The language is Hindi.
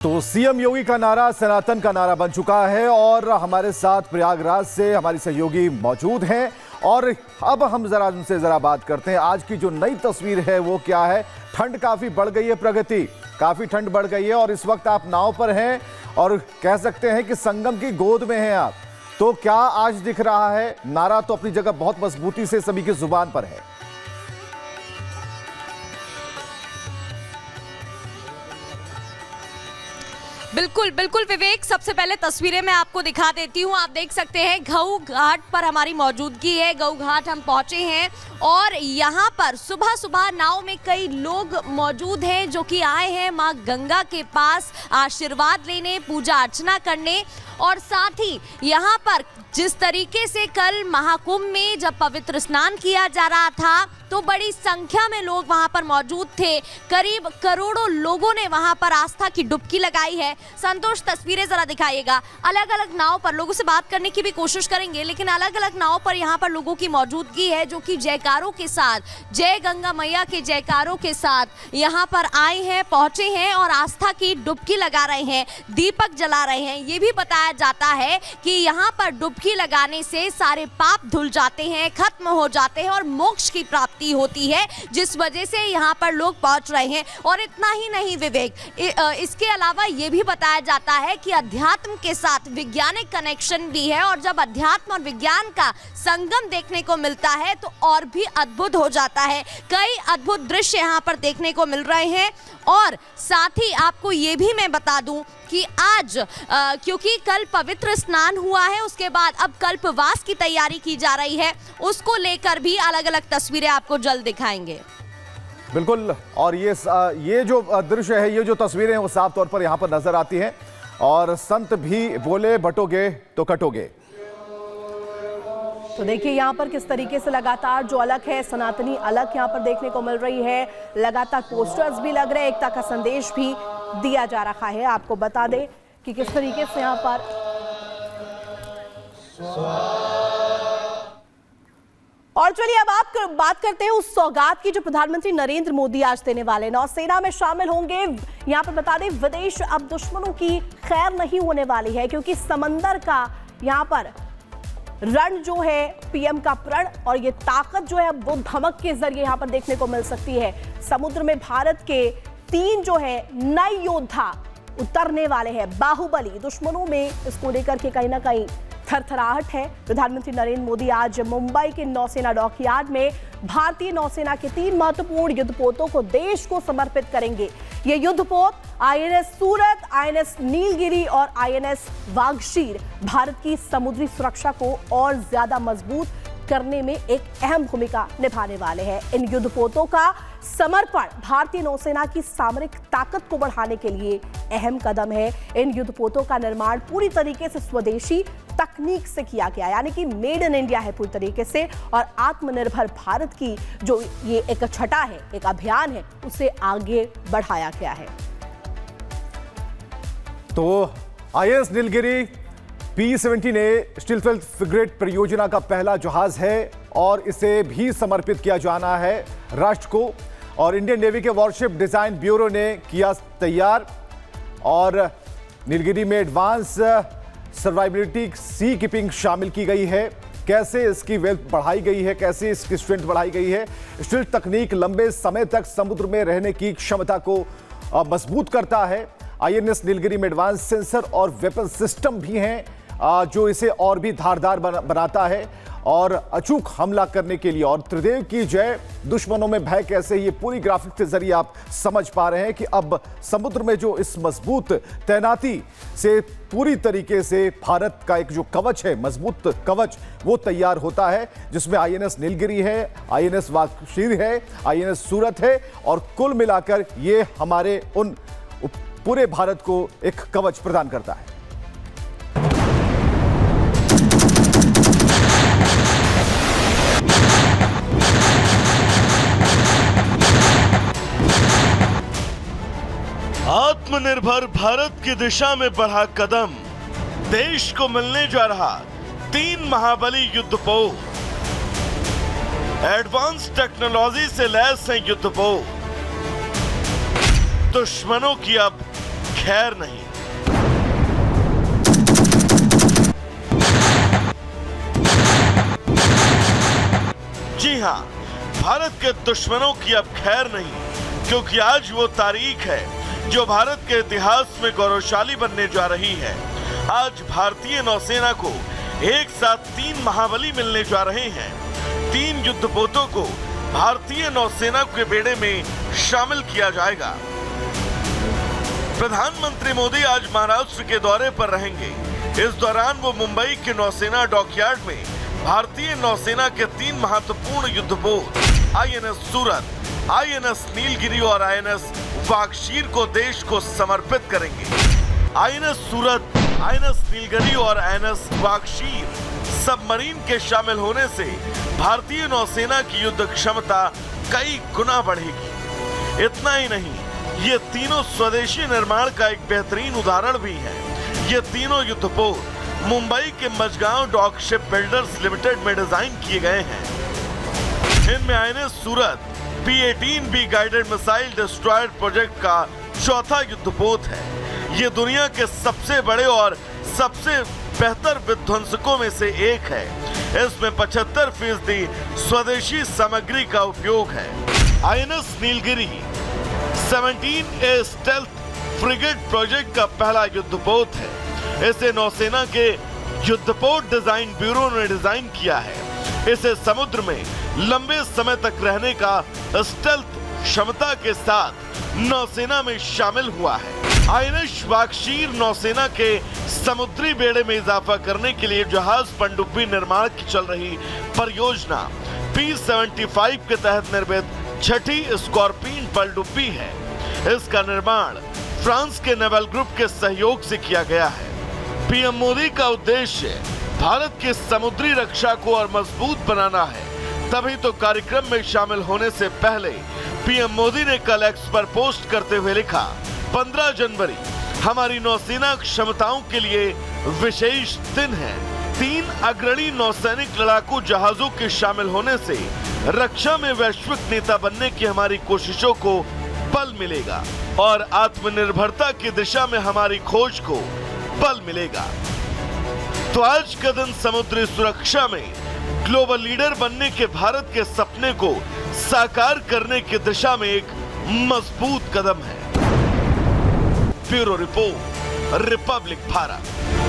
तो सीएम योगी का नारा सनातन का नारा बन चुका है और हमारे साथ प्रयागराज से हमारी सहयोगी मौजूद हैं और अब हम उनसे बात करते हैं। आज की जो नई तस्वीर है वो क्या है? ठंड काफी बढ़ गई है, प्रगति काफी ठंड बढ़ गई है और इस वक्त आप नाव पर हैं और कह सकते हैं कि संगम की गोद में हैं आप। तो क्या आज दिख रहा है? नारा तो अपनी जगह बहुत मजबूती से सभी की जुबान पर है। बिल्कुल बिल्कुल विवेक, सबसे पहले तस्वीरें मैं आपको दिखा देती हूँ। आप देख सकते हैं गऊ घाट पर हमारी मौजूदगी है। गऊ घाट हम पहुंचे हैं और यहाँ पर सुबह सुबह नाव में कई लोग मौजूद हैं जो कि आए हैं माँ गंगा के पास आशीर्वाद लेने, पूजा अर्चना करने। और साथ ही यहाँ पर जिस तरीके से कल महाकुंभ में जब पवित्र स्नान किया जा रहा था तो बड़ी संख्या में लोग वहां पर मौजूद थे। करीब करोड़ों लोगों ने वहां पर आस्था की डुबकी लगाई है। संतोष, तस्वीरें जरा दिखाइएगा। अलग अलग नाव पर लोगों से बात करने की भी कोशिश करेंगे, लेकिन अलग अलग नाव पर यहाँ पर लोगों की मौजूदगी है जो कि जयकारों के साथ, जय गंगा मैया के जयकारों के साथ यहाँ पर आए हैं, पहुंचे हैं और आस्था की डुबकी लगा रहे हैं, दीपक जला रहे हैं। ये भी बताया जाता है कि यहाँ पर डुबकी लगाने से सारे पाप धुल जाते हैं, खत्म हो जाते हैं और मोक्ष की प्राप्ति होती है, जिस वजह से यहाँ पर लोग पहुंच रहे हैं। और इतना ही नहीं विवेक, इसके अलावा ये भी बताया जाता है कि अध्यात्म के साथ वैज्ञानिक कनेक्शन भी है और जब अध्यात्म और विज्ञान का संगम देखने को मिलता है तो और भी अद्भुत हो जाता है। कई अद्भुत दृश्य यहाँ पर देखने को मिल रहे हैं। और साथ ही आपको ये भी मैं बता दूं कि आज क्योंकि कल पवित्र स्नान हुआ है, उसके बाद अब कल्पवास की तैयारी की जा रही है, उसको लेकर भी अलग अलग तस्वीरें आपको जल्द दिखाएंगे। बिल्कुल, और ये जो दृश्य है, ये जो तस्वीरें हैं वो साफ तौर पर यहाँ पर नजर आती हैं और संत भी बोले बटोगे तो कटोगे। तो देखिए यहाँ पर किस तरीके से लगातार जो अलग है, सनातनी अलग यहाँ पर देखने को मिल रही है। लगातार पोस्टर्स भी लग रहे हैं, एकता का संदेश भी दिया जा रहा है। आपको बता दें कि किस तरीके से यहाँ पर और चलिए अब आप बात करते हैं उस सौगात की जो प्रधानमंत्री नरेंद्र मोदी आज देने वाले हैं। नौसेना में शामिल होंगे। यहाँ पर बता दें विदेश अब दुश्मनों की खैर नहीं होने वाली है, क्योंकि समंदर का यहाँ पर रण जो है, पीएम का प्रण और ये ताकत जो है वो धमक के जरिए यहाँ पर देखने को मिल सकती है। समुद्र में भारत के 3 जो है नए योद्धा उतरने वाले हैं, बाहुबली। दुश्मनों में इसको लेकर के कहीं ना कहीं थरथराहट है। प्रधानमंत्री नरेंद्र मोदी आज मुंबई के नौसेना डॉकयार्ड में भारतीय नौसेना के 3 महत्वपूर्ण युद्धपोतों को देश को समर्पित करेंगे। ये युद्धपोत आईएनएस सूरत, आईएनएस नीलगिरी और आईएनएस वागशीर भारत की समुद्री सुरक्षा को और ज्यादा मजबूत करने में एक अहम भूमिका निभाने वाले हैं। इन युद्धपोतों का समर्पण भारतीय नौसेना की सामरिक ताकत को बढ़ाने के लिए अहम कदम है। इन युद्धपोतों का निर्माण पूरी तरीके से स्वदेशी तकनीक से किया गया, यानी कि मेड इन इंडिया है पूरी तरीके से। और आत्मनिर्भर भारत की जो ये एक छटा है, एक अभियान है, उसे आगे बढ़ाया गया है। तो आईएनएस नीलगिरी P-17A स्टीलथ्रेट फ्रिगेट परियोजना का पहला जहाज है और इसे भी समर्पित किया जाना है राष्ट्र को। और इंडियन नेवी के वॉरशिप डिजाइन ब्यूरो ने किया तैयार और नीलगिरी में एडवांस सर्वाइबिलिटी सी कीपिंग शामिल की गई है। कैसे इसकी वेल्थ बढ़ाई गई है, कैसे इसकी स्ट्रेंथ बढ़ाई गई है। स्टील्थ तकनीक लंबे समय तक समुद्र में रहने की क्षमता को मजबूत करता है। आईएनएस नीलगिरी में एडवांस सेंसर और वेपन सिस्टम भी हैं जो इसे और भी धारदार बनाता है और अचूक हमला करने के लिए। और त्रिदेव की जय, दुश्मनों में भय कैसे, ये पूरी ग्राफिक के जरिए आप समझ पा रहे हैं कि अब समुद्र में जो इस मजबूत तैनाती से पूरी तरीके से भारत का एक जो कवच है, मजबूत कवच, वो तैयार होता है, जिसमें आईएनएस नीलगिरी है, आईएनएस वागशीर है, आईएनएस सूरत है और कुल मिलाकर ये हमारे उन पूरे भारत को एक कवच प्रदान करता है। आत्मनिर्भर भारत की दिशा में बढ़ा कदम, देश को मिलने जा रहा 3 महाबली युद्धपोत। एडवांस टेक्नोलॉजी से लैस हैं युद्धपोत, दुश्मनों की अब खैर नहीं। जी हां, भारत के दुश्मनों की अब खैर नहीं, क्योंकि आज वो तारीख है जो भारत के इतिहास में गौरवशाली बनने जा रही है। आज भारतीय नौसेना को एक साथ 3 महाबली मिलने जा रहे हैं। 3 युद्धपोतों को भारतीय नौसेना के बेड़े में शामिल किया जाएगा। प्रधानमंत्री मोदी आज महाराष्ट्र के दौरे पर रहेंगे। इस दौरान वो मुंबई के नौसेना डॉकयार्ड में भारतीय नौसेना के 3 महत्वपूर्ण युद्धपोत आईएनएस सूरत, आईएनएस नीलगिरी और आईएनएस वागशीर को देश को समर्पित करेंगे। आईएनएस सूरत, आईएनएस नीलगिरी और आईएनएस वागशीर सबमरीन के शामिल होने से भारतीय नौसेना की युद्ध क्षमता कई गुना बढ़ेगी। इतना ही नहीं, ये तीनों स्वदेशी निर्माण का एक बेहतरीन उदाहरण भी है। ये तीनों युद्धपोत मुंबई के Mazagon Dock Ship Builders Limited में डिजाइन किए गए हैं। इनमें INS Surat P-18B guided missile destroyer project का चौथा युद्धपोत है। ये दुनिया के सबसे बड़े और सबसे बेहतर विध्वंसकों में से एक है। इसमें 75% स्वदेशी सामग्री का उपयोग है। INS Nilgiri 17A stealth frigate project का पहला युद्धपोत है। इसे नौसेना के युद्धपोत डिजाइन ब्यूरो ने डिजाइन किया है। इसे समुद्र में लंबे समय तक रहने का स्टेल्थ क्षमता के साथ नौसेना में शामिल हुआ है। आईएनएस वागशीर नौसेना के समुद्री बेड़े में इजाफा करने के लिए जहाज पनडुब्बी निर्माण की चल रही परियोजना P-75 के तहत निर्मित 6ठी स्कॉर्पियन पनडुब्बी है। इसका निर्माण फ्रांस के नेवल ग्रुप के सहयोग से किया गया है। पीएम मोदी का उद्देश्य भारत की समुद्री रक्षा को और मजबूत बनाना है। तभी तो कार्यक्रम में शामिल होने से पहले पीएम मोदी ने कल एक्स पर पोस्ट करते हुए लिखा, 15 जनवरी हमारी नौसेना क्षमताओं के लिए विशेष दिन है। 3 अग्रणी नौसैनिक लड़ाकू जहाजों के शामिल होने से रक्षा में वैश्विक नेता बनने की हमारी कोशिशों को बल मिलेगा और आत्मनिर्भरता की दिशा में हमारी खोज को बल मिलेगा। तो आज का दिन समुद्री सुरक्षा में ग्लोबल लीडर बनने के भारत के सपने को साकार करने की दिशा में एक मजबूत कदम है। Bureau report, Republic Bharat.